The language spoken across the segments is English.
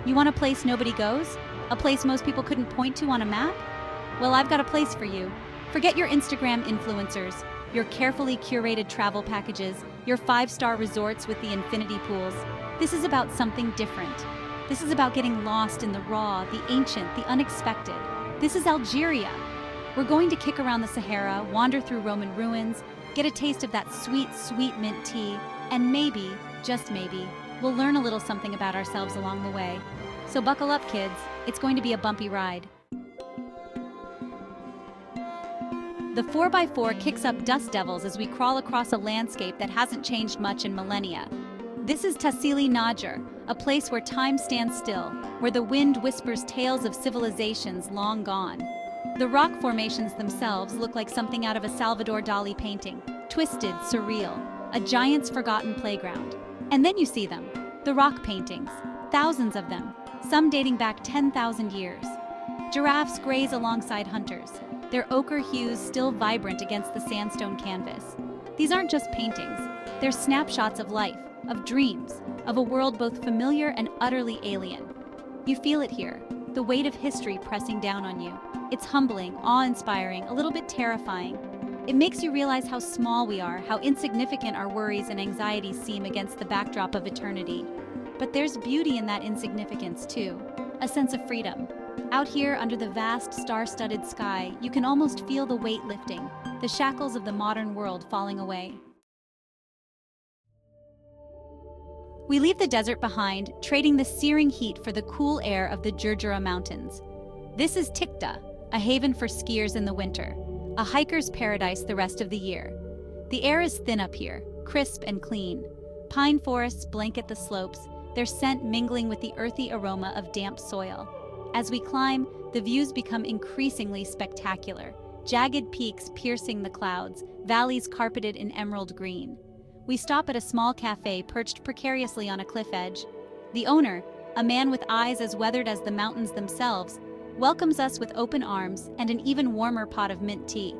You want a place nobody goes? A place most people couldn't point to on a map? Well, I've got a place for you. Forget your Instagram influencers, your carefully curated travel packages, your five-star resorts with the infinity pools. This is about something different. This is about getting lost in the raw, the ancient, the unexpected. This is Algeria. We're going to kick around the Sahara, wander through Roman ruins, get a taste of that sweet, sweet mint tea, and maybe, just maybe, we'll learn a little something about ourselves along the way. So buckle up, kids. It's going to be a bumpy ride. The 4x4 kicks up dust devils as we crawl across a landscape that hasn't changed much in millennia. This is Tassili, a place where time stands still, where the wind whispers tales of civilizations long gone. The rock formations themselves look like something out of a Salvador Dali painting, twisted, surreal, a giant's forgotten playground. And then you see them, the rock paintings, thousands of them, some dating back 10,000 years. Giraffes graze alongside hunters, their ochre hues still vibrant against the sandstone canvas. These aren't just paintings, they're snapshots of life, of dreams, of a world both familiar and utterly alien. You feel it here, the weight of history pressing down on you. It's humbling, awe-inspiring, a little bit terrifying. It makes you realize how small we are, how insignificant our worries and anxieties seem against the backdrop of eternity. But there's beauty in that insignificance too, a sense of freedom. Out here under the vast star-studded sky, you can almost feel the weight lifting, the shackles of the modern world falling away. We leave the desert behind, trading the searing heat for the cool air of the Jurjura Mountains. This is Tikjda, a haven for skiers in the winter, a hiker's paradise the rest of the year. The air is thin up here, crisp and clean. Pine forests blanket the slopes, their scent mingling with the earthy aroma of damp soil. As we climb, the views become increasingly spectacular, jagged peaks piercing the clouds, valleys carpeted in emerald green. We stop at a small cafe perched precariously on a cliff edge. The owner, a man with eyes as weathered as the mountains themselves, welcomes us with open arms and an even warmer pot of mint tea.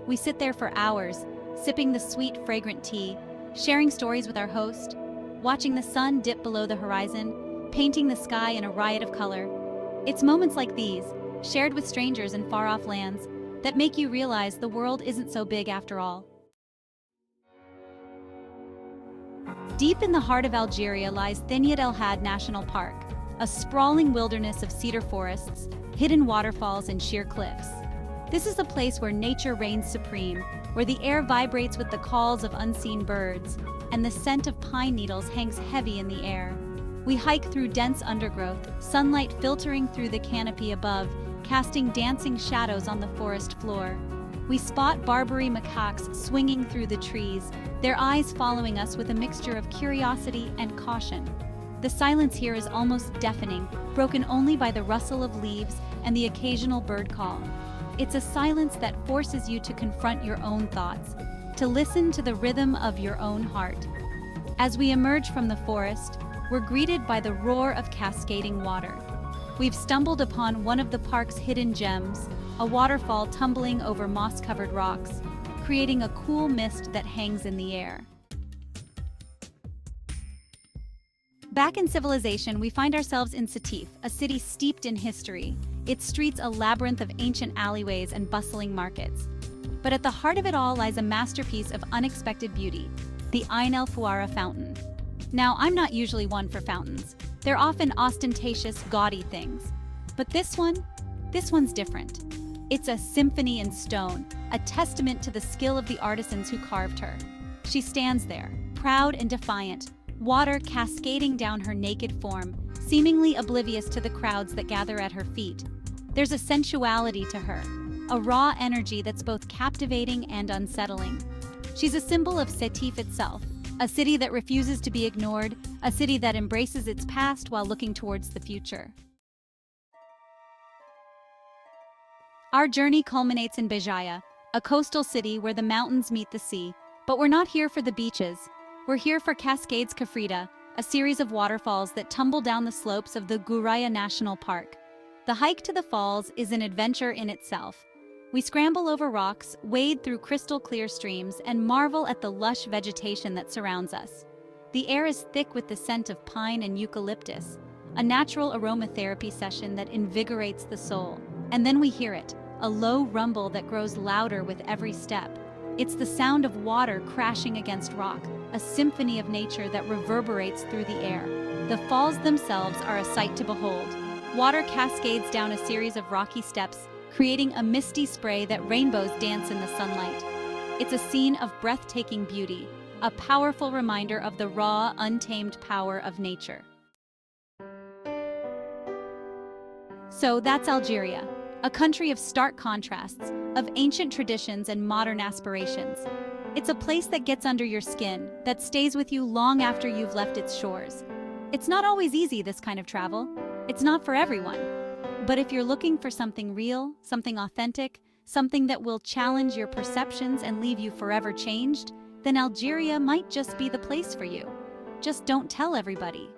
We sit there for hours, sipping the sweet, fragrant tea, sharing stories with our host, watching the sun dip below the horizon, painting the sky in a riot of color. It's moments like these, shared with strangers in far-off lands, that make you realize the world isn't so big after all. Deep in the heart of Algeria lies Theniet El Had National Park, a sprawling wilderness of cedar forests, hidden waterfalls, and sheer cliffs. This is a place where nature reigns supreme, where the air vibrates with the calls of unseen birds, and the scent of pine needles hangs heavy in the air. We hike through dense undergrowth, sunlight filtering through the canopy above, casting dancing shadows on the forest floor. We spot Barbary macaques swinging through the trees, their eyes following us with a mixture of curiosity and caution. The silence here is almost deafening, broken only by the rustle of leaves and the occasional bird call. It's a silence that forces you to confront your own thoughts, to listen to the rhythm of your own heart. As we emerge from the forest, we're greeted by the roar of cascading water. We've stumbled upon one of the park's hidden gems, a waterfall tumbling over moss-covered rocks, creating a cool mist that hangs in the air. Back in civilization, we find ourselves in Sétif, a city steeped in history, its streets a labyrinth of ancient alleyways and bustling markets. But at the heart of it all lies a masterpiece of unexpected beauty, the Ain El Fouara Fountain. Now, I'm not usually one for fountains. They're often ostentatious, gaudy things. But this one's different. It's a symphony in stone, a testament to the skill of the artisans who carved her. She stands there, proud and defiant, water cascading down her naked form, seemingly oblivious to the crowds that gather at her feet. There's a sensuality to her, a raw energy that's both captivating and unsettling. She's a symbol of Sétif itself, a city that refuses to be ignored, a city that embraces its past while looking towards the future. Our journey culminates in Béjaïa, a coastal city where the mountains meet the sea. But we're not here for the beaches. We're here for Cascades Kefrida, a series of waterfalls that tumble down the slopes of the Gouraya National Park. The hike to the falls is an adventure in itself. We scramble over rocks, wade through crystal-clear streams, and marvel at the lush vegetation that surrounds us. The air is thick with the scent of pine and eucalyptus, a natural aromatherapy session that invigorates the soul. And then we hear it, a low rumble that grows louder with every step. It's the sound of water crashing against rock, a symphony of nature that reverberates through the air. The falls themselves are a sight to behold. Water cascades down a series of rocky steps, creating a misty spray that rainbows dance in the sunlight. It's a scene of breathtaking beauty, a powerful reminder of the raw, untamed power of nature. So that's Algeria, a country of stark contrasts, of ancient traditions and modern aspirations. It's a place that gets under your skin, that stays with you long after you've left its shores. It's not always easy, this kind of travel. It's not for everyone. But if you're looking for something real, something authentic, something that will challenge your perceptions and leave you forever changed, then Algeria might just be the place for you. Just don't tell everybody.